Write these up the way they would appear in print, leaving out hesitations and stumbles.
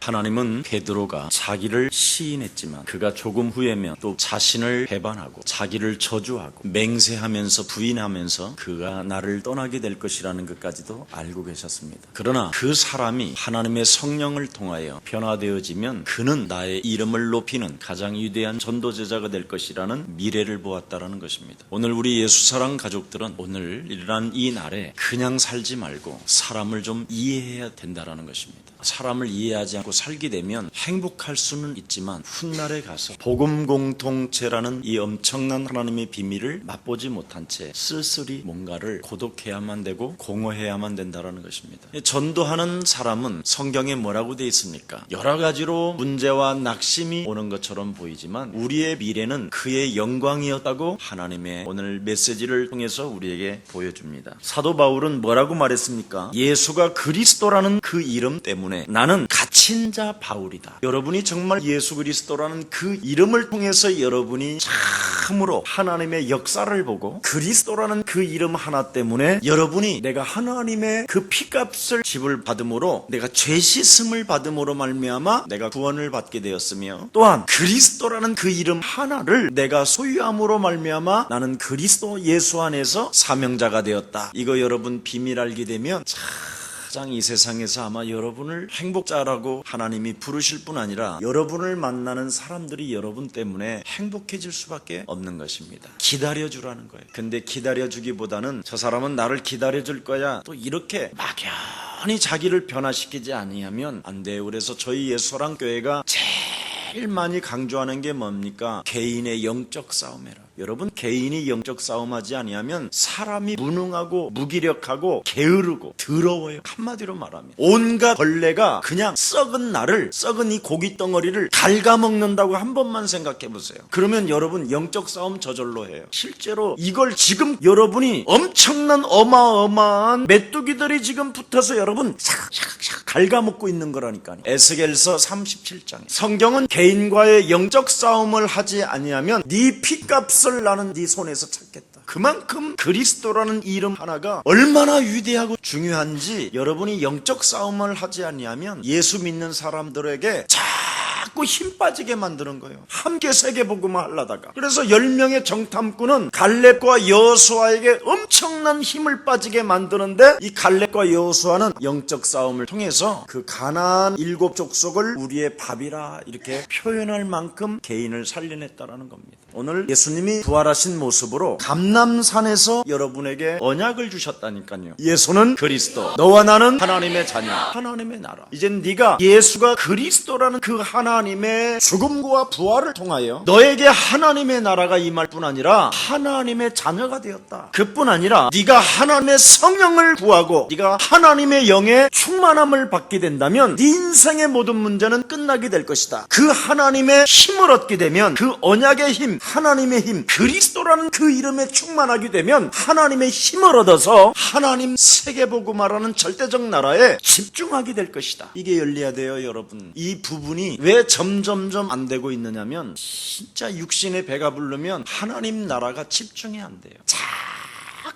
하나님은 베드로가 자기를 시인했지만 그가 조금 후에면 또 자신을 배반하고 자기를 저주하고 맹세하면서 부인하면서 그가 나를 떠나게 될 것이라는 것까지도 알고 계셨습니다. 그러나 그 사람이 하나님의 성령을 통하여 변화되어지면 그는 나의 이름을 높이는 가장 위대한 전도제자가 될 것이라는 미래를 보았다라는 것입니다. 오늘 우리 예수사랑 가족들은 오늘 일어난 이 날에 그냥 살지 말고 사람을 좀 이해해야 된다라는 것입니다. 사람을 이해하지 않고 살게 되면 행복할 수는 있지만 훗날에 가서 복음 공동체라는 이 엄청난 하나님의 비밀을 맛보지 못한 채 쓸쓸히 뭔가를 고독해야만 되고 공허해야만 된다는 것입니다. 전도하는 사람은 성경에 뭐라고 되어 있습니까? 여러 가지로 문제와 낙심이 오는 것처럼 보이지만 우리의 미래는 그의 영광이었다고 하나님의 오늘 메시지를 통해서 우리에게 보여줍니다. 사도 바울은 뭐라고 말했습니까? 예수가 그리스도라는 그 이름 때문에 나는 갇힌 자 바울이다. 여러분이 정말 예수 그리스도라는 그 이름을 통해서 여러분이 참으로 하나님의 역사를 보고 그리스도라는 그 이름 하나 때문에 여러분이 내가 하나님의 그 피값을 지불 받음으로 내가 죄 씻음을 받음으로 말미암아 내가 구원을 받게 되었으며 또한 그리스도라는 그 이름 하나를 내가 소유함으로 말미암아 나는 그리스도 예수 안에서 사명자가 되었다. 이거 여러분 비밀 알게 되면 가장 이 세상에서 아마 여러분을 행복자라고 하나님이 부르실 뿐 아니라 여러분을 만나는 사람들이 여러분 때문에 행복해질 수밖에 없는 것입니다. 기다려주라는 거예요. 근데 기다려주기보다는 저 사람은 나를 기다려줄 거야 또 이렇게 막연히 자기를 변화시키지 아니하면 안 돼요. 그래서 저희 예수사랑교회가 제일 많이 강조하는 게 뭡니까? 개인의 영적 싸움이라. 여러분 개인이 영적 싸움하지 아니하면 사람이 무능하고 무기력하고 게으르고 더러워요. 한마디로 말하면 온갖 벌레가 그냥 썩은 나를 썩은 이 고기 덩어리를 갉아먹는다고 한 번만 생각해 보세요. 그러면 여러분 영적 싸움 저절로 해요. 실제로 이걸 지금 여러분이 엄청난 어마어마한 메뚜기들이 지금 붙어서 여러분 샥샥샥 갉아먹고 있는 거라니까요. 에스겔서 37장 성경은 개인과의 영적 싸움을 하지 아니하면 네 피값을 나는 네 손에서 찾겠다. 그만큼 그리스도라는 이름 하나가 얼마나 위대하고 중요한지 여러분이 영적 싸움을 하지 아니하면 예수 믿는 사람들에게 자꾸 힘 빠지게 만드는 거예요. 함께 세계복음을 하려다가. 그래서 10명의 정탐꾼은 갈렙과 여호수아에게 엄청난 힘을 빠지게 만드는데 이 갈렙과 여호수아는 영적 싸움을 통해서 그 가나안 7 족속을 우리의 밥이라 이렇게 표현할 만큼 개인을 살려냈다라는 겁니다. 오늘 예수님이 부활하신 모습으로 감람산에서 여러분에게 언약을 주셨다니까요. 예수는 그리스도, 너와 나는 하나님의 자녀, 하나님의 나라. 이젠 네가 예수가 그리스도라는 그 하나님의 죽음과 부활을 통하여 너에게 하나님의 나라가 임할 뿐 아니라 하나님의 자녀가 되었다. 그뿐 아니라 네가 하나님의 성령을 구하고 네가 하나님의 영의 충만함을 받게 된다면 네 인생의 모든 문제는 끝나게 될 것이다. 그 하나님의 힘을 얻게 되면 그 언약의 힘, 하나님의 힘, 그리스도라는 그 이름에 충만하게 되면 하나님의 힘을 얻어서 하나님 세계복음화라는 절대적 나라에 집중하게 될 것이다. 이게 열려야 돼요, 여러분. 이 부분이 왜 점점점 안 되고 있느냐면 진짜 육신의 배가 부르면 하나님 나라가 집중이 안 돼요.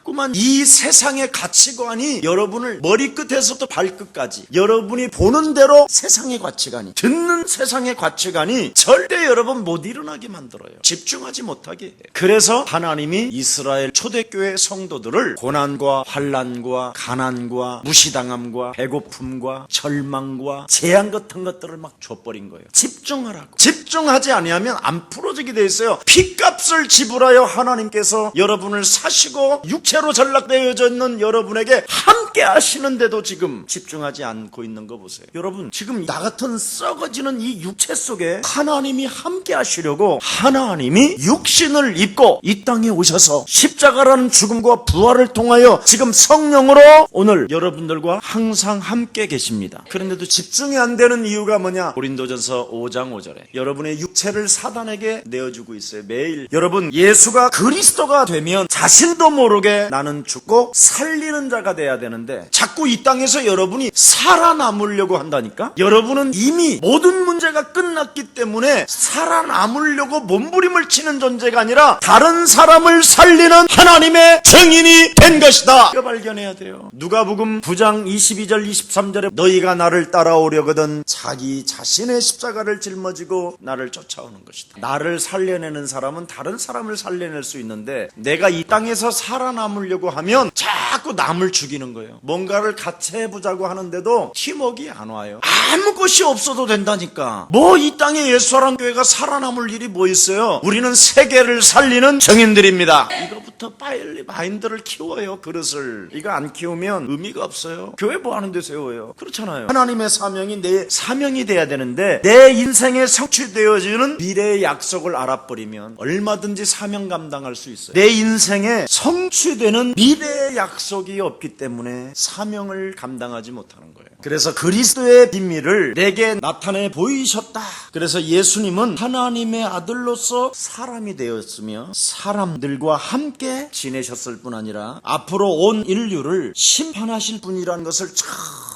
자꾸만 이 세상의 가치관이 여러분을 머리끝에서부터 발끝까지 여러분이 보는 대로 세상의 가치관이 듣는 세상의 가치관이 절대 여러분 못 일어나게 만들어요. 집중하지 못하게 해요. 그래서 하나님이 이스라엘 초대교회 성도들을 고난과 환난과 가난과 무시당함과 배고픔과 절망과 재앙 같은 것들을 막 줘버린 거예요. 집중하라고. 집중하지 아니하면 안 풀어지게 돼 있어요. 핏값을 지불하여 하나님께서 여러분을 사시고 육체로 전락되어져 있는 여러분에게 함께 하시는데도 지금 집중하지 않고 있는 거 보세요. 여러분 지금 나 같은 썩어지는 이 육체 속에 하나님이 함께 하시려고 하나님이 육신을 입고 이 땅에 오셔서 십자가라는 죽음과 부활을 통하여 지금 성령으로 오늘 여러분들과 항상 함께 계십니다. 그런데도 집중이 안 되는 이유가 뭐냐? 고린도전서 5장 5절에 여러분의 육체를 사단에게 내어주고 있어요. 매일 여러분 예수가 그리스도가 되면 자신도 모르게 위해 나는 죽고 살리는 자가 돼야 되는데 자꾸 이 땅에서 여러분이 살아남으려고 한다니까? 여러분은 이미 모든 문제가 끝났기 때문에 살아남으려고 몸부림을 치는 존재가 아니라 다른 사람을 살리는 하나님의 증인이 된 것이다. 이거 발견해야 돼요. 누가복음 9장 22절 23절에 너희가 나를 따라오려거든 자기 자신의 십자가를 짊어지고 나를 쫓아오는 것이다. 나를 살려내는 사람은 다른 사람을 살려낼 수 있는데 내가 이 땅에서 살아남으려고 하면 자꾸 남을 죽이는 거예요. 뭔가를 같이 해보자고 하는데도 팀워크가 안 와요. 아무 것이 없어도 된다니까. 뭐 이 땅에 예수사랑교회가 살아남을 일이 뭐 있어요? 우리는 세계를 살리는 증인들입니다. 이거부터 빨리 마인드를 키워요. 그릇을. 이거 안 키우면 의미가 없어요. 교회 뭐 하는 데 세워요? 그렇잖아요. 하나님의 사명이 내 사명이 돼야 되는데 내 인생에 성취되어지는 미래의 약속을 알아버리면 얼마든지 사명 감당할 수 있어요. 내 인생에 성취되는 미래의 약속이 없기 때문에 사명을 감당하지 못하는 거예요. 그래서 그리스도의 비밀을 내게 나타내 보이셨다. 그래서 예수님은 하나님의 아들로서 사람이 되었으며 사람들과 함께 지내셨을 뿐 아니라 앞으로 온 인류를 심판하실 분이라는 것을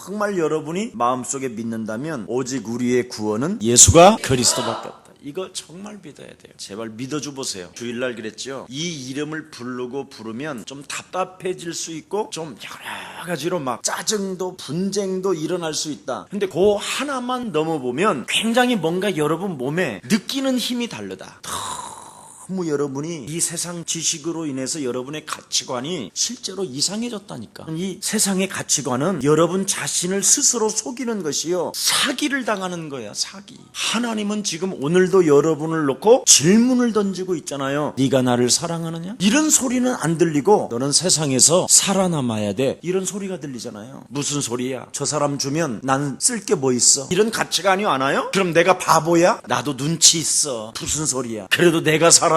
정말 여러분이 마음속에 믿는다면 오직 우리의 구원은 예수가 그리스도밖에 없다. 이거 정말 믿어야 돼요. 제발 믿어줘 보세요. 주일날 그랬죠. 이 이름을 부르면 좀 답답해질 수 있고 좀 여러 가지로 막 짜증도 분쟁도 일어날 수 있다. 근데 그 하나만 넘어보면 굉장히 뭔가 여러분 몸에 느끼는 힘이 다르다. 너무 여러분이 이 세상 지식으로 인해서 여러분의 가치관이 실제로 이상해졌다니까. 이 세상의 가치관은 여러분 자신을 스스로 속이는 것이요, 사기를 당하는 거야. 사기. 하나님은 지금 오늘도 여러분을 놓고 질문을 던지고 있잖아요. 네가 나를 사랑하느냐? 이런 소리는 안 들리고 너는 세상에서 살아남아야 돼, 이런 소리가 들리잖아요. 무슨 소리야? 저 사람 주면 난 쓸 게 뭐 있어? 이런 가치관이 안 와요? 그럼 내가 바보야? 나도 눈치 있어. 무슨 소리야? 그래도 내가 살아야지.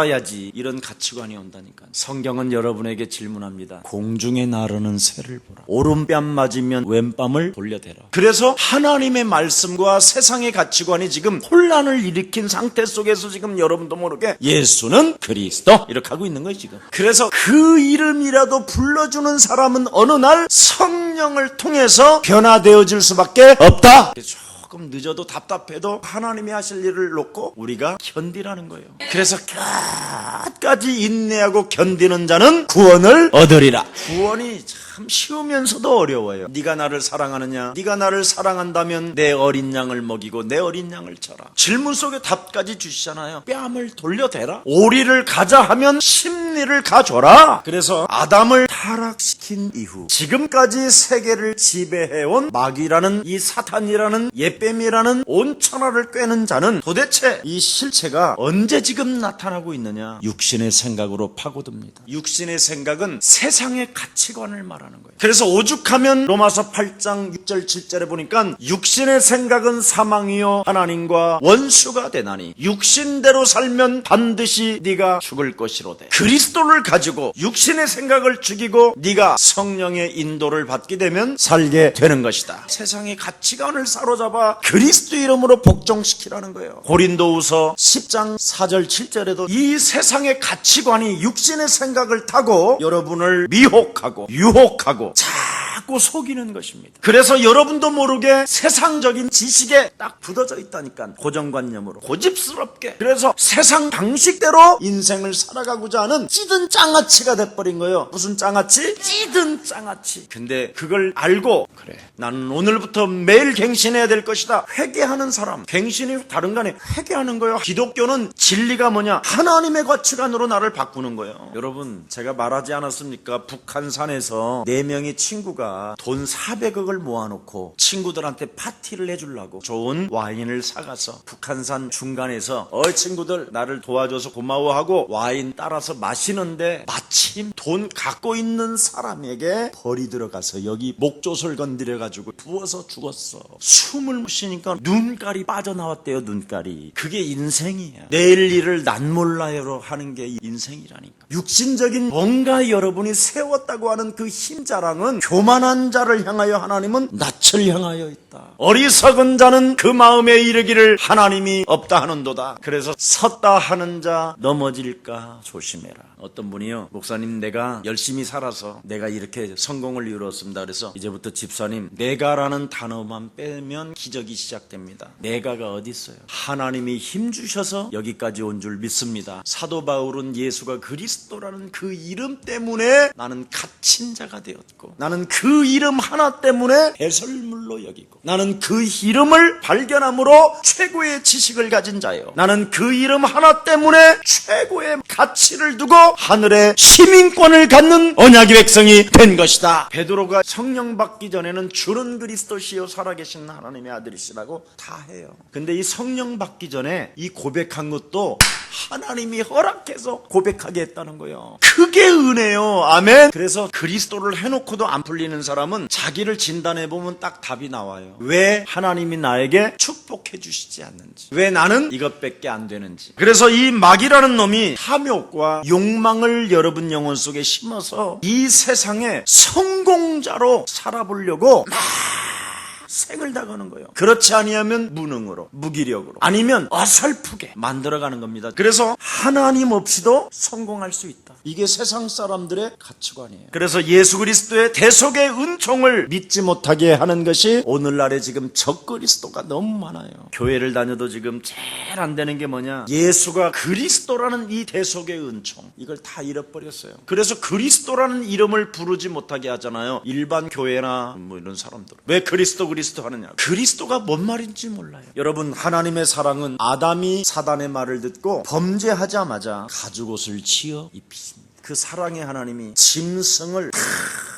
이런 가치관이 온다니까. 성경은 여러분에게 질문합니다. 공중에 나르는 새를 보라. 오른뺨 맞으면 왼뺨을 돌려대라. 그래서 하나님의 말씀과 세상의 가치관이 지금 혼란을 일으킨 상태 속에서 지금 여러분도 모르게 예수는 그리스도 이렇게 하고 있는 거예요 지금. 그래서 그 이름이라도 불러주는 사람은 어느 날 성령을 통해서 변화되어질 수밖에 없다. 조금 늦어도 답답해도 하나님이 하실 일을 놓고 우리가 견디라는 거예요. 그래서 끝까지 인내하고 견디는 자는 구원을 얻으리라. 구원이 참 쉬우면서도 어려워요. 네가 나를 사랑하느냐? 네가 나를 사랑한다면 내 어린 양을 먹이고 내 어린 양을 쳐라. 질문 속에 답까지 주시잖아요. 뺨을 돌려대라. 오리를 가자 하면 심리를 가줘라. 그래서 아담을 타락시킨 이후 지금까지 세계를 지배해온 마귀라는 이 사탄이라는 예뱀이라는 온천하를 꿰는 자는 도대체 이 실체가 언제 지금 나타나고 있느냐? 육신의 생각으로 파고듭니다. 육신의 생각은 세상의 가치관을 말하는 거예요. 그래서 오죽하면 로마서 8장 6절 7절에 보니까 육신의 생각은 사망이요 하나님과 원수가 되나니 육신대로 살면 반드시 네가 죽을 것이로되 그리스도를 가지고 육신의 생각을 죽이고 네가 성령의 인도를 받게 되면 살게 되는 것이다. 세상의 가치관을 사로잡아 그리스도 이름으로 복종시키라는 거예요. 고린도후서 10장 4절 7절에도 이 세상의 가치관이 육신의 생각을 타고 여러분을 미혹하고 유혹하고 자꾸 속이는 것입니다. 그래서 여러분도 모르게 세상적인 지식에 딱 굳어져 있다니까. 고정관념으로 고집스럽게. 그래서 세상 방식대로 인생을 살아가고자 하는 찌든 장아찌가 돼버린 거예요. 무슨 장아찌? 찌든 장아찌. 근데 그걸 알고 그래, 나는 오늘부터 매일 갱신해야 될 것이다. 회개하는 사람. 갱신이 다른 거 아니에요. 회개하는 거예요. 기독교는 진리가 뭐냐? 하나님의 가치관으로 나를 바꾸는 거예요. 여러분, 제가 말하지 않았습니까? 북한산에서 4명의 친구가 돈 400억을 모아놓고 친구들한테 파티를 해주려고 좋은 와인을 사가서 북한산 중간에서 친구들 나를 도와줘서 고마워하고 와인 따라서 마시는데 마침 돈 갖고 있는 사람에게 벌이 들어가서 여기 목젖을 건드려가지고 부어서 죽었어. 숨을 못 쉬니까 눈깔이 빠져나왔대요. 눈깔이. 그게 인생이야. 내일 일을 난 몰라요로 하는 게 인생이라니까. 육신적인 뭔가 여러분이 세웠다고 하는 그 힘자랑은 교만한 선한 자를 향하여 하나님은 낯을 향하여 있다. 어리석은 자는 그 마음에 이르기를 하나님이 없다 하는도다. 그래서 섰다 하는 자 넘어질까 조심해라. 어떤 분이요, 목사님 내가 열심히 살아서 내가 이렇게 성공을 이루었습니다. 그래서 이제부터 집사님 내가라는 단어만 빼면 기적이 시작됩니다. 내가가 어디 있어요? 하나님이 힘 주셔서 여기까지 온 줄 믿습니다. 사도 바울은 예수가 그리스도라는 그 이름 때문에 나는 갇힌 자가 되었고, 나는 그 이름 하나 때문에 배설물로 여기고, 나는 그 이름을 발견함으로 최고의 지식을 가진 자요, 나는 그 이름 하나 때문에 최고의 가치를 두고 하늘의 시민권을 갖는 언약의 백성이 된 것이다. 베드로가 성령 받기 전에는 주는 그리스도시요 살아계신 하나님의 아들이시라고 다 해요. 근데 이 성령 받기 전에 이 고백한 것도 하나님이 허락해서 고백하게 했다는 거예요. 그게 은혜요. 아멘. 그래서 그리스도를 해놓고도 안 풀리는 사람은 자기를 진단해보면 딱 답이 나와요. 왜 하나님이 나에게 축복해 주시지 않는지, 왜 나는 이것밖에 안 되는지. 그래서 이 마귀라는 놈이 탐욕과 욕망을 여러분 영혼 속에 심어서 이 세상에 성공자로 살아보려고 막 생을 다가는 거예요. 그렇지 아니하면 무능으로, 무기력으로, 아니면 어설프게 만들어가는 겁니다. 그래서 하나님 없이도 성공할 수 있다. 이게 세상 사람들의 가치관이에요. 그래서 예수 그리스도의 대속의 은총을 믿지 못하게 하는 것이 오늘날에 지금 적그리스도가 너무 많아요. 교회를 다녀도 지금 제일 안 되는 게 뭐냐, 예수가 그리스도라는 이 대속의 은총, 이걸 다 잃어버렸어요. 그래서 그리스도라는 이름을 부르지 못하게 하잖아요. 일반 교회나 뭐 이런 사람들. 왜 그리스도 하느냐, 그리스도가 뭔 말인지 몰라요. 여러분, 하나님의 사랑은 아담이 사단의 말을 듣고 범죄하자마자 가죽옷을 지어 입히십니다. 그 사랑의 하나님이 짐승을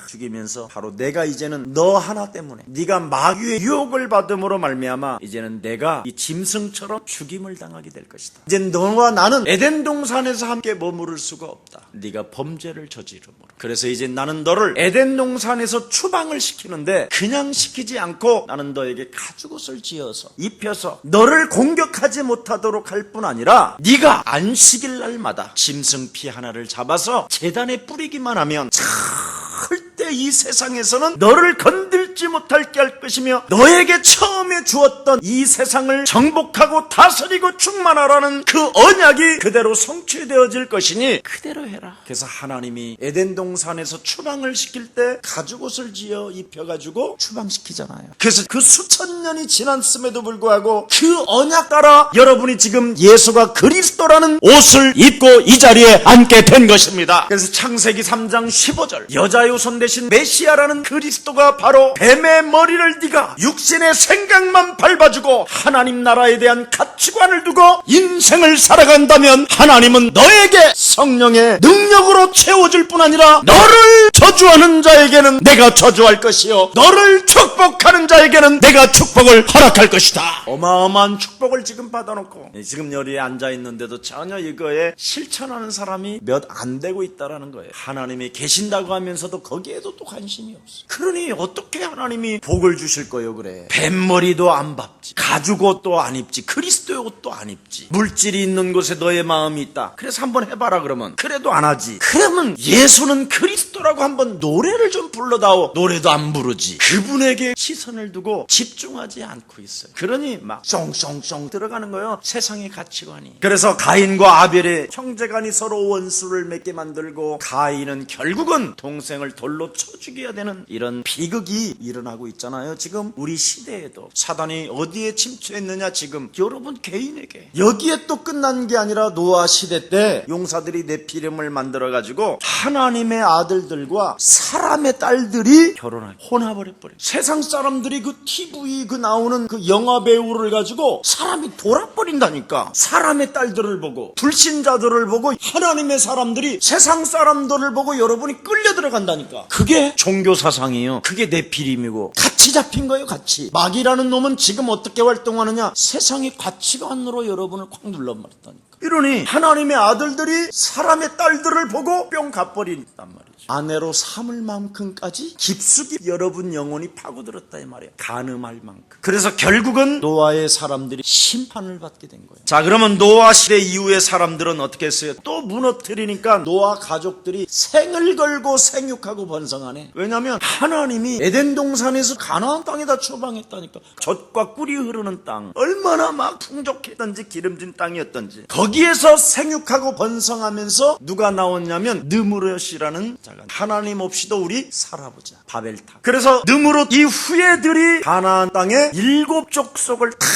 죽이면서 바로 내가 이제는 너 하나 때문에, 네가 마귀의 유혹을 받음으로 말미암아 이제는 내가 이 짐승처럼 죽임을 당하게 될 것이다. 이제 너와 나는 에덴 동산에서 함께 머무를 수가 없다. 네가 범죄를 저지름으로. 그래서 이제 나는 너를 에덴 동산에서 추방을 시키는데 그냥 시키지 않고 나는 너에게 가죽옷을 지어서 입혀서 너를 공격하지 못하도록 할 뿐 아니라 네가 안식일 날마다 짐승 피 하나를 잡아서 제단에 뿌리기만 하면 절대 이 세상에서는 너를 건들지 못할게 할 것이며, 너에게 처음에 주었던 이 세상을 정복하고 다스리고 충만하라는 그 언약이 그대로 성취되어질 것이니 그대로 해라. 그래서 하나님이 에덴 동산에서 추방을 시킬 때 가죽옷을 지어 입혀가지고 추방시키잖아요. 그래서 그 수천 년이 지났음에도 불구하고 그 언약 따라 여러분이 지금 예수가 그리스도라는 옷을 입고 이 자리에 앉게 된 것입니다. 그래서 창세기 3장 15절, 여자의 손 대신 메시아라는 그리스도가 바로 뱀의 머리를 네가 육신의 생각만 밟아주고 하나님 나라에 대한 가치관을 두고 인생을 살아간다면 하나님은 너에게 성령의 능력으로 채워줄 뿐 아니라 너를 저주하는 자에게는 내가 저주할 것이요, 너를 축복하는 자에게는 내가 축복을 허락할 것이다. 어마어마한 축복을 지금 받아놓고 지금 여기에 앉아있는데도 전혀 이거에 실천하는 사람이 몇 안 되고 있다는 거예요. 하나님이 계신다고 하면서도 거기에도 또 관심이 없어. 그러니 어떻게 하나님이 복을 주실 거예요? 그래, 뱀머리도 안 밟지, 가죽옷도 안 입지, 그리스도의 옷도 안 입지, 물질이 있는 곳에 너의 마음이 있다. 그래서 한번 해봐라. 그러면 그래도 안 하지. 그러면 예수는 그리스도라고 한번 노래를 좀 불러다오. 노래도 안 부르지. 그분에게 시선을 두고 집중하지 않고 있어요. 그러니 막 쫑쫑쫑 들어가는 거예요, 세상의 가치관이. 그래서 가인과 아벨의 형제간이 서로 원수를 맺게 만들고, 가인은 결국은 동생을 돌로 쳐 죽여야 되는 이런 비극이 일어나고 있잖아요. 지금 우리 시대에도 사단이 어디에 침투했느냐, 지금 여러분 개인에게. 여기에 또 끝난 게 아니라 노아 시대 때 용사들이 네피림을 만들어가지고 하나님의 아들들과 사람의 딸들이 결혼하고 혼합을해버려요. 세상 사람들이 그 TV 그 나오는 그 영화 배우를 가지고 사람이 돌아버린다니까. 사람의 딸들을 보고, 불신자들을 보고, 하나님의 사람들이 세상 사람들을 보고 여러분이 끌려 들어간다니까. 그게 종교 사상이에요. 그게 네피림이고 같이 잡힌 거예요. 같이. 마귀라는 놈은 지금 어떻게 활동하느냐, 세상의 가치관으로 여러분을 콱 눌러버렸다니까. 이러니 하나님의 아들들이 사람의 딸들을 보고 뿅 가버린단 말이죠. 아내로 삼을 만큼까지 깊숙이 여러분 영혼이 파고들었다 이 말이에요. 간음할 만큼. 그래서 결국은 노아의 사람들이 심판을 받게 된 거예요. 자, 그러면 노아 시대 이후의 사람들은 어떻게 했어요? 또 무너뜨리니까 노아 가족들이 생을 걸고 생육하고 번성하네. 왜냐하면 하나님이 에덴 동산에서 가나안 땅에다 처방했다니까. 젖과 꿀이 흐르는 땅, 얼마나 막 풍족했던지 기름진 땅이었던지, 거기에서 생육하고 번성하면서 누가 나왔냐면 느무롯이라는 자가, 하나님 없이도 우리 살아보자, 바벨탑. 그래서 느무롯 이 후예들이 가나안 땅에 7 족속을 탁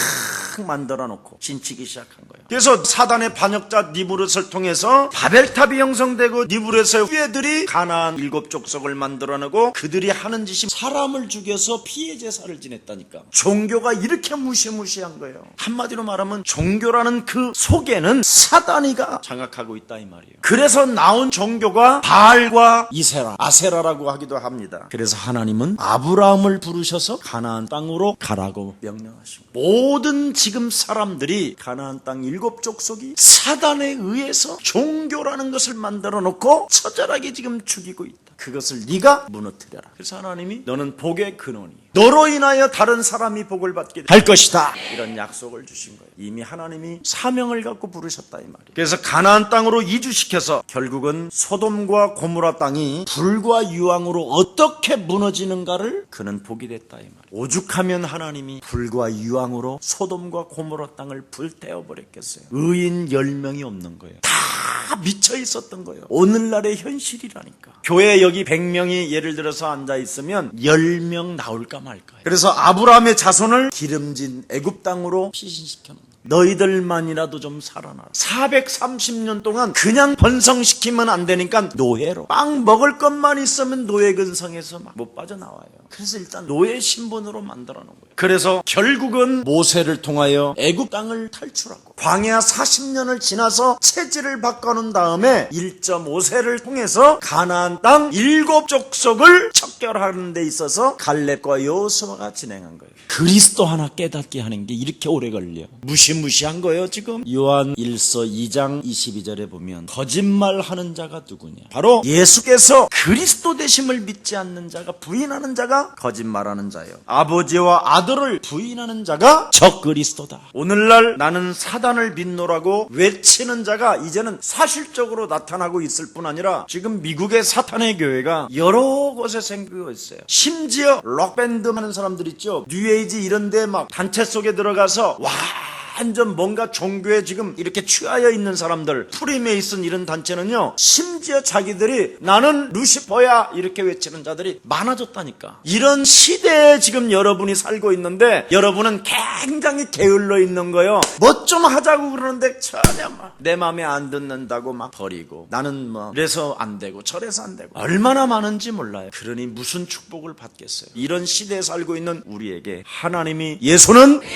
만들어 놓고 진치기 시작한 거예요. 그래서 사단의 반역자 니브롯을 통해서 바벨탑이 형성되고 니브롯의 후예들이 가나안 7 족속을 만들어내고 그들이 하는 짓이 사람을 죽여서 피해 제사를 지냈다니까. 종교가 이렇게 무시무시한 거예요. 한마디로 말하면 종교라는 그 속에는 사단이가 장악하고 있다 이 말이에요. 그래서 나온 종교가 바알과 이세라, 아세라라고 하기도 합니다. 그래서 하나님은 아브라함을 부르셔서 가나안 땅으로 가라고 명령하십니다. 모든 지금 사람들이 가나안 땅 7 족속이 사단에 의해서 종교라는 것을 만들어 놓고 처절하게 지금 죽이고 있다. 그것을 네가 무너뜨려라. 그래서 하나님이 너는 복의 근원이야, 너로 인하여 다른 사람이 복을 받게 할 것이다, 이런 약속을 주신 거예요. 이미 하나님이 사명을 갖고 부르셨다 이 말이에요. 그래서 가나안 땅으로 이주시켜서 결국은 소돔과 고모라 땅이 불과 유황으로 어떻게 무너지는가를 그는 보게 됐다 이 말이에요. 오죽하면 하나님이 불과 유황으로 소돔과 고모라 땅을 불태워버렸겠어요. 의인 10명이 없는 거예요. 다 미쳐 있었던 거예요. 오늘날의 현실이라니까. 교회 여기 100명이 예를 들어서 앉아 있으면 10명 나올까 말까. 그래서 아브라함의 자손을 기름진 애굽 땅으로 피신시켜 놓는, 너희들만이라도 좀 살아나라. 430년 동안 그냥 번성시키면 안 되니까 노예로, 빵 먹을 것만 있으면 노예 근성에서 막 못 빠져나와요. 그래서 일단 노예 신분으로 만들어 놓은 거예요. 그래서 결국은 모세를 통하여 애굽 땅을 탈출하고 광야 40년을 지나서 체질을 바꿔놓은 다음에 1.5세를 통해서 가나안 땅 7 족속을 척결하는 데 있어서 갈렙과 여호수아가 진행한 거예요. 그리스도 하나 깨닫게 하는 게 이렇게 오래 걸려. 무시무시한 거예요 지금. 요한 1서 2장 22절에 보면 거짓말하는 자가 누구냐, 바로 예수께서 그리스도 되심을 믿지 않는 자가, 부인하는 자가 거짓말하는 자예요. 아버지와 아들을 부인하는 자가 적그리스도다. 오늘날 나는 사단을 믿노라고 외치는 자가 이제는 사실적으로 나타나고 있을 뿐 아니라 지금 미국의 사탄의 교회가 여러 곳에 생기고 있어요. 심지어 록밴드 하는 사람들 있죠, 뉴에이지 이런 데 막 단체 속에 들어가서 완전 뭔가 종교에 지금 이렇게 취하여 있는 사람들, 프리메이슨 이런 단체는요, 심지어 자기들이 나는 루시퍼야 이렇게 외치는 자들이 많아졌다니까. 이런 시대에 지금 여러분이 살고 있는데 여러분은 굉장히 게을러 있는 거예요. 뭐 좀 하자고 그러는데 전혀 막 내 마음에 안 듣는다고 막 버리고, 나는 뭐 이래서 안 되고 저래서 안 되고, 얼마나 많은지 몰라요. 그러니 무슨 축복을 받겠어요. 이런 시대에 살고 있는 우리에게 하나님이 예수는 그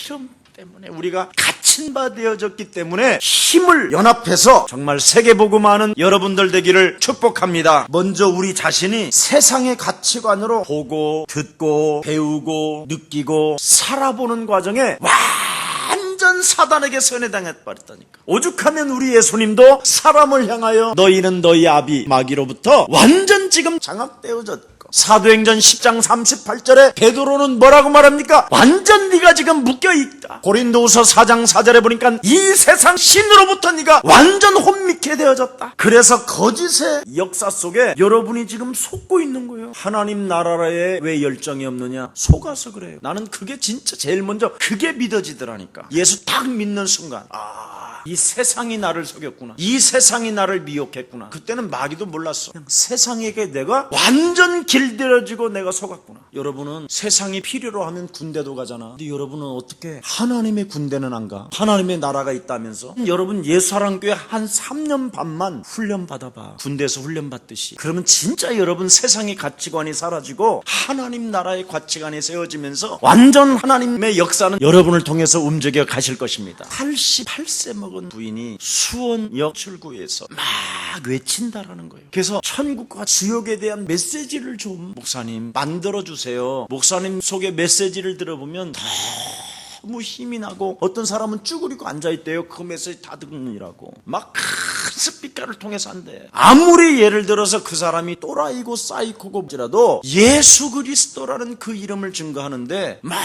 이름 때문에 우리가 갇힌 바 되어졌기 때문에 힘을 연합해서 정말 세계복음하는 여러분들 되기를 축복합니다. 먼저 우리 자신이 세상의 가치관으로 보고 듣고 배우고 느끼고 살아보는 과정에 완전 사단에게 선해당해버렸다니까. 오죽하면 우리 예수님도 사람을 향하여 너희는 너희 아비 마귀로부터 완전 지금 장악되어졌고, 사도행전 10장 38절에 베드로는 뭐라고 말합니까? 완전 네가 지금 묶여있다. 고린도후서 4장 4절에 보니까 이 세상 신으로부터 네가 완전 혼미케 되어졌다. 그래서 거짓의 역사 속에 여러분이 지금 속고 있는 거예요. 하나님 나라에 왜 열정이 없느냐? 속아서 그래요. 나는 그게 진짜 제일 먼저 그게 믿어지더라니까. 예수 딱 믿는 순간, 이 세상이 나를 속였구나, 이 세상이 나를 미혹했구나. 그때는 마귀도 몰랐어. 그냥 세상에게 내가 완전 길들여지고 내가 속았구나. 여러분은 세상이 필요로 하면 군대도 가잖아. 근데 여러분은 어떻게 하나님의 군대는 안 가? 하나님의 나라가 있다면서? 여러분 예수사랑교회 한 3년 반만 훈련 받아봐. 군대에서 훈련 받듯이. 그러면 진짜 여러분 세상의 가치관이 사라지고 하나님 나라의 가치관이 세워지면서 완전 하나님의 역사는 여러분을 통해서 움직여 가실 것입니다. 88세 먹은 부인이 수원역 출구에서 막 외친다라는 거예요. 그래서 천국과 지옥에 대한 메시지를 좀 목사님 만들어주세요. 목사님 속에 메시지를 들어보면 너무 힘이 나고, 어떤 사람은 쭈그리고 앉아있대요. 그 메시지 다 듣느라고 막 스피커를 통해서 한대. 아무리 예를 들어서 그 사람이 또라이고 사이코고지라도 예수 그리스도라는 그 이름을 증거하는데 막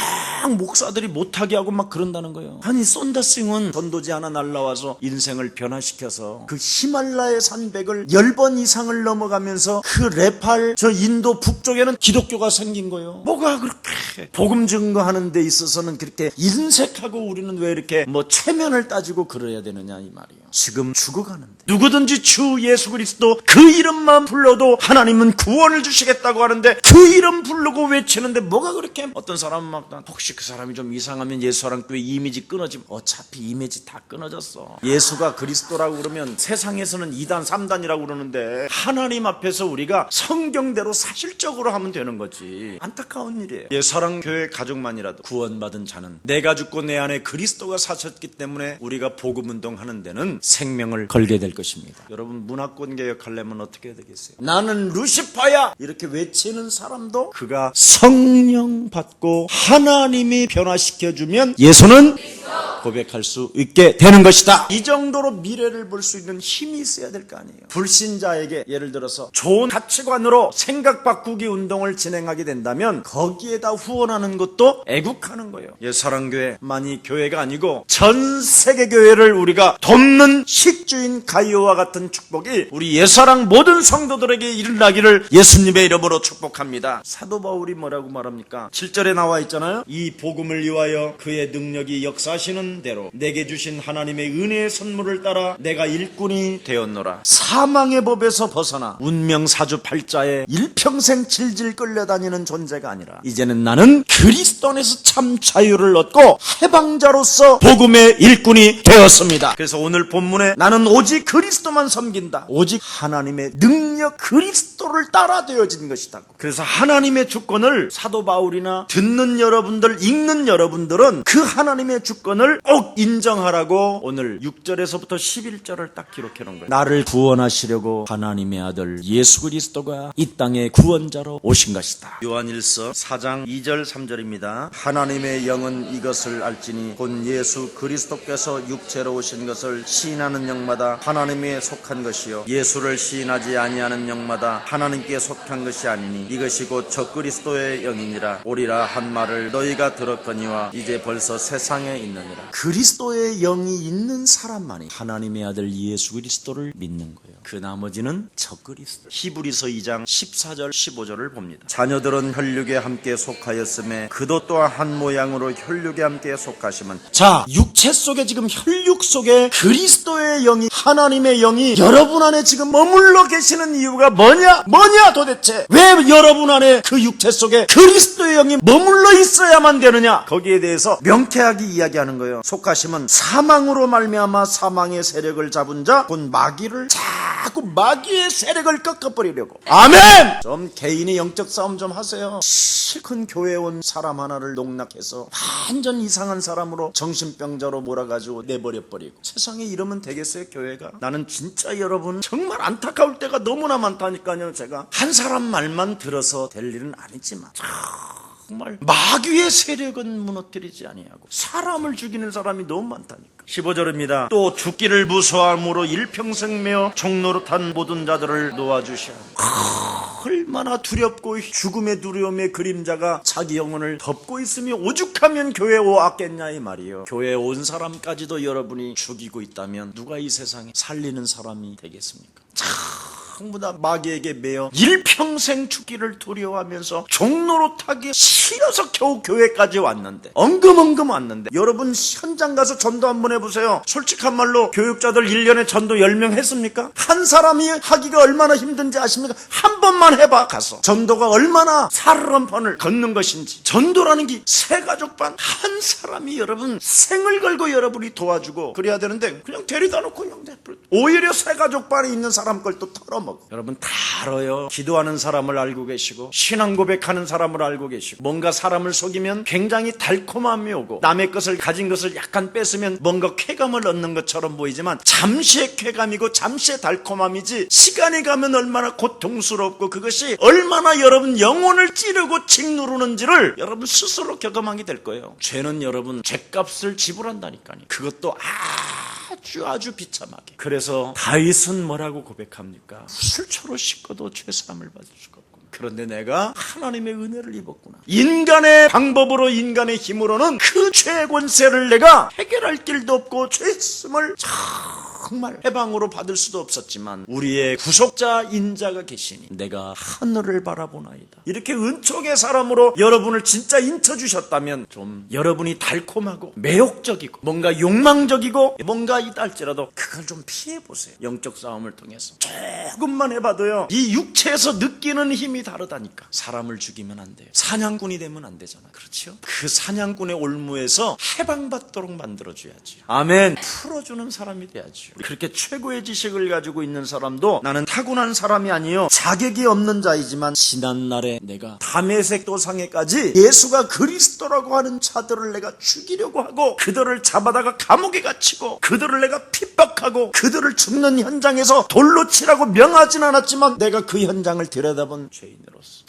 목사들이 못하게 하고 막 그런다는 거예요. 아니 썬더싱은 전도지 하나 날라와서 인생을 변화시켜서 그 히말라야 산맥을 10번 이상을 넘어가면서 그 네팔 저 인도 북쪽에는 기독교가 생긴 거예요. 뭐가 그렇게 복음 증거하는 데 있어서는 그렇게 인색하고 우리는 왜 이렇게 뭐 체면을 따지고 그래야 되느냐 이 말이에요. 지금 죽어가는데 누구든지 주 예수 그리스도 그 이름만 불러도 하나님은 구원을 주시겠다고 하는데 그 이름 부르고 외치는데 뭐가 그렇게 어떤 사람은 막 혹시 그 사람이 좀 이상하면 예수랑 교회 이미지 끊어지면 어차피 이미지 다 끊어졌어. 예수가 그리스도라고 그러면 세상에서는 2단 3단이라고 그러는데 하나님 앞에서 우리가 성경대로 사실적으로 하면 되는 거지. 안타까운 일이에요. 예사랑 교회 가족만이라도 구원받은 자는 내가 죽고 내 안에 그리스도가 사셨기 때문에 우리가 복음운동 하는 데는 생명을 걸게 될 것입니다. 여러분 문화권 개혁하려면 어떻게 해야 되겠어요? 나는 루시파야 이렇게 외치는 사람도 그가 성령 받고 하나님이 변화시켜주면 예수는 고백할 수 있게 되는 것이다. 이 정도로 미래를 볼 수 있는 힘이 있어야 될 거 아니에요. 불신자에게 예를 들어서 좋은 가치관으로 생각 바꾸기 운동을 진행하게 된다면 거기에다 후원하는 것도 애국하는 거예요. 사랑교회만이 교회가 아니고 전 세계 교회를 우리가 돕는 식주인 가이오와 같은 축복이 우리 예사랑 모든 성도들에게 일어나기를 예수님의 이름으로 축복합니다. 사도 바울이 뭐라고 말합니까? 7절에 나와 있잖아요. 이 복음을 위하여 그의 능력이 역사하시는 대로 내게 주신 하나님의 은혜의 선물을 따라 내가 일꾼이 되었노라. 사망의 법에서 벗어나 운명 사주팔자에 일평생 질질 끌려다니는 존재가 아니라 이제는 나는 그리스도 안에서 참 자유를 얻고 해방자로서 복음의 일꾼이 되었습니다. 그래서 오늘 본문에 나는 오직 그리스도만 섬긴다. 오직 하나님의 능력 그리스도를 따라 되어진 것이다. 그래서 하나님의 주권을 사도 바울이나 듣는 여러분들, 읽는 여러분들은 그 하나님의 주권을 꼭 인정하라고 오늘 6절에서부터 11절을 딱 기록해 놓은 거예요. 나를 구원하시려고 하나님의 아들 예수 그리스도가 이 땅에 구원자로 오신 것이다. 요한일서 4장 2절 3절입니다. 하나님의 영은 이것을 알지니 곧 예수 그리스도께서 육체로 오신 것을 시인하는 영마다 하나님에 속한 것이요 예수를 시인하지 아니하는 영마다 하나님께 속한 것이 아니니 이것이 곧 적그리스도의 영이니라. 오리라 한 말을 너희가 들었거니와 이제 벌써 세상에 있느니라. 그리스도의 영이 있는 사람만이 하나님의 아들 예수 그리스도를 믿는 거예요. 그 나머지는 적그리스도. 히브리서 2장 14절 15절을 봅니다. 자녀들은 혈육에 함께 속하였음에 그도 또한 한 모양으로 혈육에 함께 속하시면. 자, 육체 속에 지금 혈육 속에 그리스도의 영이 하나님의 영이 여러분 안에 지금 머물러 계시는 이유가 뭐냐 도대체. 왜 여러분 안에 그 육체 속에 그리스도의 영이 머물러 있어야만 되느냐. 거기에 대해서 명쾌하게 이야기하는 거예요. 속하심은 사망으로 말미암아 사망의 세력을 잡은 자 곧 마귀를 자꾸 마귀의 세력을 꺾어버리려고. 아멘. 좀 개인의 영적 싸움 좀 하세요. 실컷 교회에 온 사람 하나를 농락해서 완전 이상한 사람으로 정신병자로 몰아가지고 내버려버리고. 세상에 이러면 되겠어요 교회가? 나는 진짜 여러분 정말 안타까울 때가 너무나 많다니까요. 제가 한 사람 말만 들어서 될 일은 아니지만 정말 마귀의 세력은 무너뜨리지 아니하고 사람을 죽이는 사람이 너무 많다니까. 15절입니다. 또 죽기를 무서함으로 일평생 메어 종노릇한 모든 자들을 놓아주시오. 얼마나 두렵고 죽음의 두려움의 그림자가 자기 영혼을 덮고 있으며 오죽하면 교회에 왔겠냐 이 말이에요. 교회에 온 사람까지도 여러분이 죽이고 있다면 누가 이 세상에 살리는 사람이 되겠습니까? 전부 다 마귀에게 매여 일평생 죽기를 두려워하면서 종노릇하기 싫어서 겨우 교회까지 왔는데, 엉금엉금 왔는데, 여러분 현장 가서 전도 한번 해보세요. 솔직한 말로 교육자들 1년에 전도 10명 했습니까? 한 사람이 하기가 얼마나 힘든지 아십니까? 한 번만 해봐 가서. 전도가 얼마나 사르름판을 걷는 것인지. 전도라는 게 새가족반 한 사람이 여러분 생을 걸고 여러분이 도와주고 그래야 되는데 그냥 데려다 놓고 그냥 내버려. 오히려 새가족반에 있는 사람 걸 또 털어먹어. 여러분 다 알아요. 기도하는 사람을 알고 계시고 신앙 고백하는 사람을 알고 계시고 뭔가 사람을 속이면 굉장히 달콤함이 오고 남의 것을 가진 것을 약간 뺏으면 뭔가 쾌감을 얻는 것처럼 보이지만 잠시의 쾌감이고 잠시의 달콤함이지 시간이 가면 얼마나 고통스럽고 그것이 얼마나 여러분 영혼을 찌르고 짓누르는지를 여러분 스스로 경험하게 될 거예요. 죄는 여러분 죄값을 지불한다니까요. 그것도 아주 비참하게. 그래서 다윗은 뭐라고 고백합니까? 술초로 씻고도 죄사함을 받을 수가 없구나. 그런데 내가 하나님의 은혜를 입었구나. 인간의 방법으로, 인간의 힘으로는 그 죄의 권세를 내가 해결할 길도 없고 죄했음을 정말 해방으로 받을 수도 없었지만 우리의 구속자 인자가 계시니 내가 하늘을 바라보나이다. 이렇게 은총의 사람으로 여러분을 진짜 인쳐주셨다면 좀 여러분이 달콤하고 매혹적이고 뭔가 욕망적이고 뭔가 있다 할지라도 그걸 좀 피해보세요. 영적 싸움을 통해서 조금만 해봐도요, 이 육체에서 느끼는 힘이 다르다니까. 사람을 죽이면 안 돼요. 사냥꾼이 되면 안 되잖아요. 그렇죠? 그 사냥꾼의 올무에서 해방받도록 만들어줘야지. 아멘. 풀어주는 사람이 돼야죠. 그렇게 최고의 지식을 가지고 있는 사람도 나는 타고난 사람이 아니요 자격이 없는 자이지만 지난날에 내가 다메섹 도상에까지 예수가 그리스도라고 하는 자들을 내가 죽이려고 하고 그들을 잡아다가 감옥에 갇히고 그들을 내가 핍박하고 그들을 죽는 현장에서 돌로 치라고 명하진 않았지만 내가 그 현장을 들여다본 죄인으로서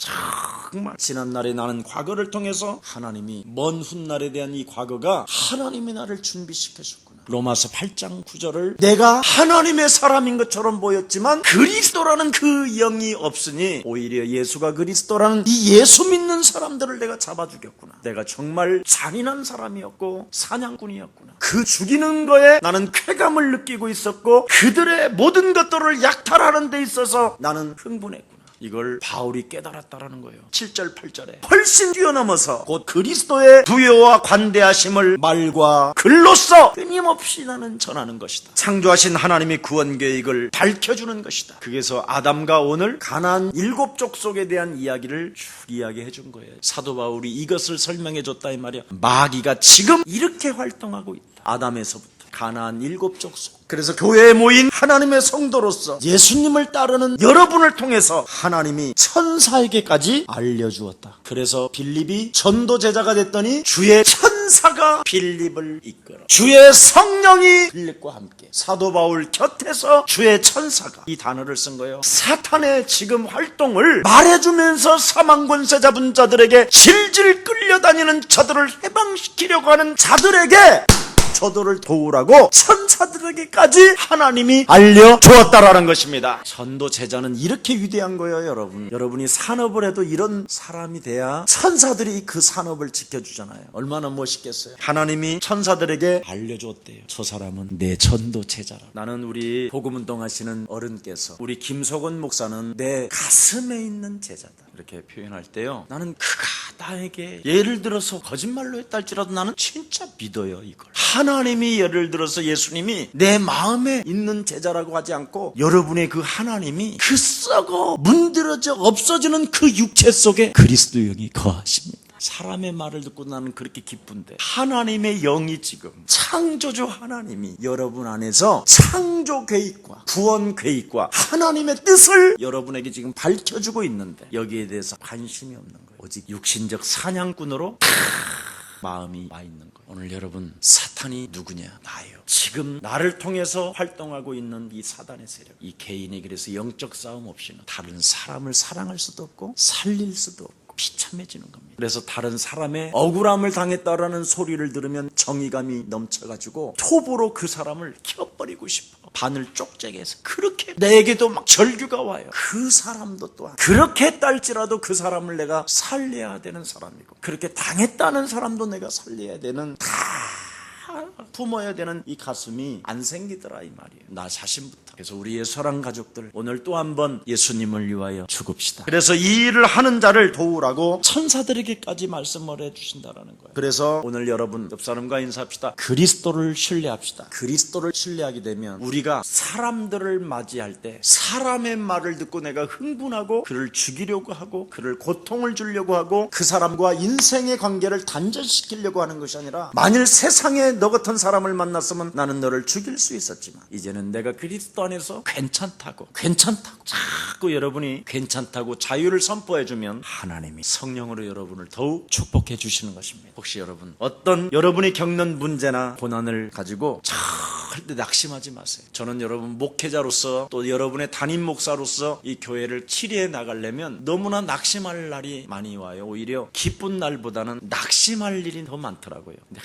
정말 지난날에 나는 과거를 통해서 하나님이 먼 훗날에 대한 이 과거가 하나님이 나를 준비시켜줬구나. 로마서 8장 9절을 내가 하나님의 사람인 것처럼 보였지만 그리스도라는 그 영이 없으니 오히려 예수가 그리스도라는 이 예수 믿는 사람들을 내가 잡아 죽였구나. 내가 정말 잔인한 사람이었고 사냥꾼이었구나. 그 죽이는 거에 나는 쾌감을 느끼고 있었고 그들의 모든 것들을 약탈하는 데 있어서 나는 흥분했구나. 이걸 바울이 깨달았다라는 거예요. 7절 8절에 훨씬 뛰어넘어서 곧 그리스도의 부여와 관대하심을 말과 글로써 끊임없이 나는 전하는 것이다. 창조하신 하나님의 구원 계획을 밝혀주는 것이다. 그래서 아담과 오늘 가나안 7족속에 대한 이야기를 쭉 이야기해 준 거예요. 사도 바울이 이것을 설명해 줬다 이 말이야. 마귀가 지금 이렇게 활동하고 있다. 아담에서부터 가나안 7족속. 그래서 교회에 모인 하나님의 성도로서 예수님을 따르는 여러분을 통해서 하나님이 천사에게까지 알려주었다. 그래서 빌립이 전도 제자가 됐더니 주의 천사가 빌립을 이끌어 주의 성령이 빌립과 함께 사도 바울 곁에서 주의 천사가 이 단어를 쓴 거예요. 사탄의 지금 활동을 말해주면서 사망 권세 잡은 자들에게 질질 끌려다니는 자들을 해방시키려고 하는 자들에게 저들을 도우라고 천사들에게까지 하나님이 알려주었다라는 것입니다. 전도 제자는 이렇게 위대한 거예요, 여러분. 여러분이 산업을 해도 이런 사람이 돼야 천사들이 그 산업을 지켜주잖아요. 얼마나 멋있겠어요. 하나님이 천사들에게 알려줬대요. 저 사람은 내 전도 제자라. 나는 우리 복음운동 하시는 어른께서 우리 김석원 목사는 내 가슴에 있는 제자다. 이렇게 표현할 때요, 나는 그가 나에게 예를 들어서 거짓말로 했다 할지라도 나는 진짜 믿어요. 이걸 하나님이 예를 들어서 예수님이 내 마음에 있는 제자라고 하지 않고 여러분의 그 하나님이 그 썩어 문드러져 없어지는 그 육체 속에 그리스도 영이 거하십니다. 사람의 말을 듣고 나는 그렇게 기쁜데 하나님의 영이 지금 창조주 하나님이 여러분 안에서 창조 계획과 구원 계획과 하나님의 뜻을 여러분에게 지금 밝혀주고 있는데 여기에 대해서 관심이 없는 거예요. 오직 육신적 사냥꾼으로 마음이 와 있는 거예요. 오늘 여러분, 사탄이 누구냐? 나예요. 지금 나를 통해서 활동하고 있는 이 사단의 세력, 이 개인이 그래서 영적 싸움 없이는 다른 사람을 사랑할 수도 없고 살릴 수도 없고 비참해지는 겁니다. 그래서 다른 사람의 억울함을 당했다라는 소리를 들으면 정의감이 넘쳐가지고 톱으로 그 사람을 켜버리고 싶어. 바늘 쪽재게 해서 그렇게 내게도 막 절규가 와요. 그 사람도 또한 그렇게 했다 할지라도 그 사람을 내가 살려야 되는 사람이고 그렇게 당했다는 사람도 내가 살려야 되는 다 품어야 되는 이 가슴이 안 생기더라 이 말이에요. 나 자신부터. 그래서 우리의 사랑 가족들 오늘 또 한 번 예수님을 위하여 죽읍시다. 그래서 이 일을 하는 자를 도우라고 천사들에게까지 말씀을 해주신다라는 거예요. 그래서 오늘 여러분 옆 사람과 인사합시다. 그리스도를 신뢰합시다. 그리스도를 신뢰하게 되면 우리가 사람들을 맞이할 때 사람의 말을 듣고 내가 흥분하고 그를 죽이려고 하고 그를 고통을 주려고 하고 그 사람과 인생의 관계를 단절시키려고 하는 것이 아니라 만일 세상에 너 같은 사람을 만났으면 나는 너를 죽일 수 있었지만 이제는 내가 그리스도 안에서 괜찮다고 자꾸 여러분이 괜찮다고 자유를 선포해주면 하나님이 성령으로 여러분을 더욱 축복해 주시는 것입니다. 혹시 여러분 어떤 여러분이 겪는 문제나 고난을 가지고 절대 낙심하지 마세요. 저는 여러분 목회자로서 또 여러분의 담임 목사로서 이 교회를 치료해 나가려면 너무나 낙심할 날이 많이 와요. 오히려 기쁜 날보다는 낙심할 일이 더 많더라고요. 근데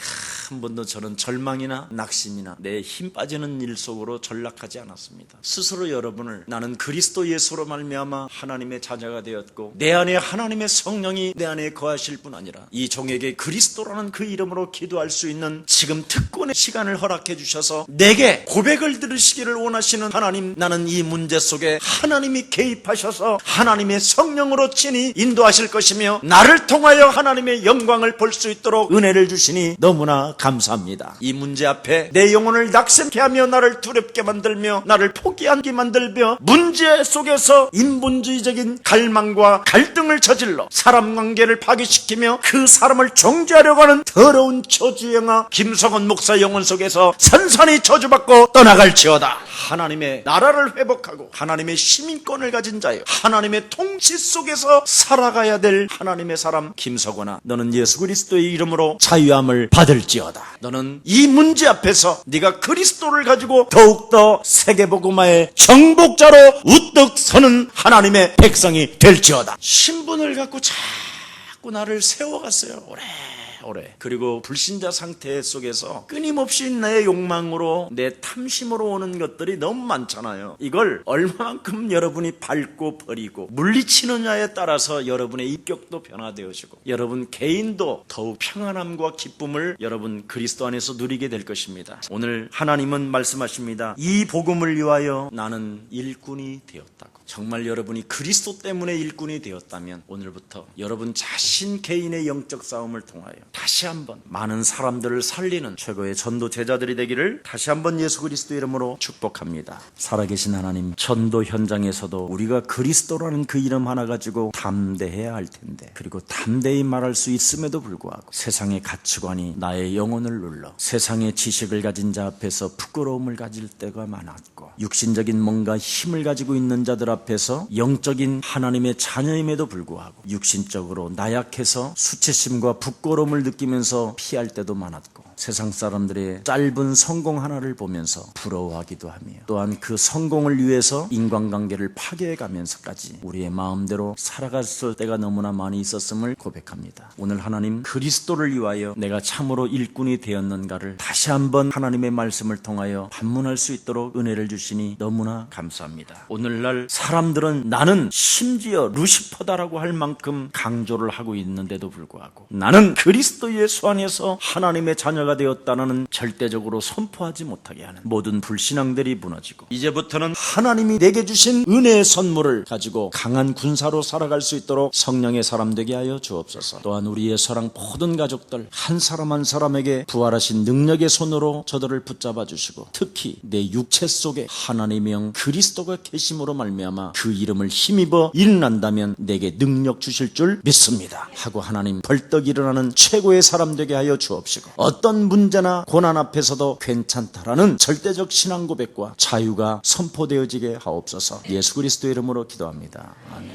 한 번도 저는 절망이나 낙심이나 내 힘 빠지는 일 속으로 전락하지 않았습니다. 스스로 여러분을 나는 그리스도 예수로 말미암아 하나님의 자녀가 되었고 내 안에 하나님의 성령이 내 안에 거하실 뿐 아니라 이 종에게 그리스도라는 그 이름으로 기도할 수 있는 지금 특권의 시간을 허락해 주셔서 내게 고백을 들으시기를 원하시는 하나님, 나는 이 문제 속에 하나님이 개입하셔서 하나님의 성령으로 친히 인도하실 것이며 나를 통하여 하나님의 영광을 볼 수 있도록 은혜를 주시니 너무나 감사합니다. 이 문제 앞에 내 영혼을 낙심케 하며 나를 두렵게 만들며 나를 포기하게 만들며 문제 속에서 인본주의적인 갈망과 갈등을 저질러 사람 관계를 파괴시키며 그 사람을 정죄하려고 하는 더러운 저주행아 김성원 목사 영혼 속에서 선선히 저주받고 떠나갈지어다. 하나님의 나라를 회복하고 하나님의 시민권을 가진 자여 하나님의 통치 속에서 살아가야 될 하나님의 사람 김석원아, 너는 예수 그리스도의 이름으로 자유함을 받을지어다. 너는 이 문제 앞에서 네가 그리스도를 가지고 더욱더 세계복음화의 정복자로 우뚝 서는 하나님의 백성이 될지어다. 신분을 갖고 자꾸 나를 세워갔어요. 오래. 그리고 불신자 상태 속에서 끊임없이 내 욕망으로 내 탐심으로 오는 것들이 너무 많잖아요. 이걸 얼마만큼 여러분이 밟고 버리고 물리치느냐에 따라서 여러분의 인격도 변화되어지고 여러분 개인도 더욱 평안함과 기쁨을 여러분 그리스도 안에서 누리게 될 것입니다. 오늘 하나님은 말씀하십니다. 이 복음을 위하여 나는 일꾼이 되었다고. 정말 여러분이 그리스도 때문에 일꾼이 되었다면 오늘부터 여러분 자신 개인의 영적 싸움을 통하여 다시 한번 많은 사람들을 살리는 최고의 전도 제자들이 되기를 다시 한번 예수 그리스도 이름으로 축복합니다. 살아계신 하나님, 전도 현장에서도 우리가 그리스도라는 그 이름 하나 가지고 담대해야 할 텐데, 그리고 담대히 말할 수 있음에도 불구하고 세상의 가치관이 나의 영혼을 눌러 세상의 지식을 가진 자 앞에서 부끄러움을 가질 때가 많았고 육신적인 뭔가 힘을 가지고 있는 자들 앞에서 영적인 하나님의 자녀임에도 불구하고 육신적으로 나약해서 수치심과 부끄러움을 느끼면서 피할 때도 많았고 세상 사람들의 짧은 성공 하나를 보면서 부러워하기도 하며 또한 그 성공을 위해서 인간관계를 파괴해가면서까지 우리의 마음대로 살아갔을 때가 너무나 많이 있었음을 고백합니다. 오늘 하나님, 그리스도를 위하여 내가 참으로 일꾼이 되었는가를 다시 한번 하나님의 말씀을 통하여 반문할 수 있도록 은혜를 주시니 너무나 감사합니다. 오늘날 사람들은 나는 심지어 루시퍼다라고 할 만큼 강조를 하고 있는데도 불구하고 나는 그리스도 예수 안에서 하나님의 자녀가 되었다는 절대적으로 선포하지 못하게 하는 모든 불신앙들이 무너지고 이제부터는 하나님이 내게 주신 은혜의 선물을 가지고 강한 군사로 살아갈 수 있도록 성령의 사람 되게 하여 주옵소서. 또한 우리의 사랑 모든 가족들 한 사람 한 사람에게 부활하신 능력의 손으로 저들을 붙잡아 주시고 특히 내 육체 속에 하나님의 영 그리스도가 계심으로 말미암아 그 이름을 힘입어 일어난다면 내게 능력 주실 줄 믿습니다 하고 하나님 벌떡 일어나는 최고의 사람 되게 하여 주옵시고 어떤 문제나 고난 앞에서도 괜찮다라는 절대적 신앙 고백과 자유가 선포되어지게 하옵소서. 예수 그리스도 이름으로 기도합니다. 아멘.